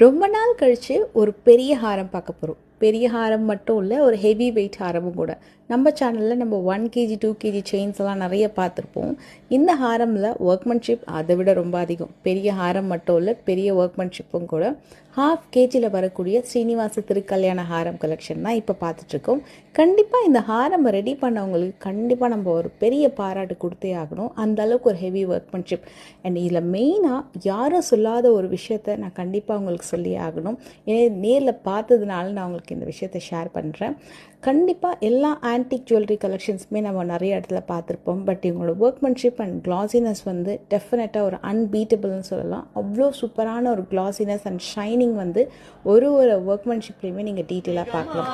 ரொம்ப நாள் கழித்து ஒரு பெரிய ஹாரம் பார்க்க போகிறோம். பெரிய ஹாரம் மட்டும் இல்லை, ஒரு ஹெவி வெயிட் ஹாரமும் கூட. நம்ம சேனலில் நம்ம 1 kg 2 kg செயின்ஸ் எல்லாம் நிறைய பார்த்துருப்போம். இந்த ஹாரமில் ஒர்க்மன்ஷிப் அதை விட ரொம்ப அதிகம். பெரிய ஹாரம் மட்டும் இல்லை, பெரிய ஒர்க்மன்ஷிப்பும் கூட. 1/2 kgயில் வரக்கூடிய ஸ்ரீனிவாச திருக்கல்யாண ஹாரம் கலெக்ஷன் தான் இப்போ பார்த்துட்ருக்கோம். கண்டிப்பாக இந்த ஹாரம் ரெடி பண்ணவங்களுக்கு கண்டிப்பாக நம்ம ஒரு பெரிய பாராட்டு கொடுத்தே ஆகணும். அந்த அளவுக்கு ஒரு ஹெவி ஒர்க்மன்ஷிப். அண்ட் இதில் மெயினாக யாரும் சொல்லாத ஒரு விஷயத்தை நான் கண்டிப்பாக உங்களுக்கு சொல்லியே ஆகணும். ஏன்னா நேரில் பார்த்ததுனால நான் உங்களுக்கு இந்த விஷயத்தை ஷேர் பண்ணுறேன். கண்டிப்பாக எல்லா ஆன்டிக் ஜுவல்லரி கலெக்ஷன்ஸுமே நம்ம நிறைய இடத்துல பார்த்துருப்போம். பட் இவங்களோட ஒர்க்மன்ஷிப் அண்ட் கிளாசினஸ் வந்து டெஃபினட்டாக ஒரு அன்பீட்டபிள்னு சொல்லலாம். அவ்வளோ சூப்பரான ஒரு கிளாசினஸ் அண்ட் ஷைனிங் வந்து ஒரு ஒர்க்மன்ஷிப்லேயுமே நீங்கள் டீட்டெயிலாக பார்க்கலாம்.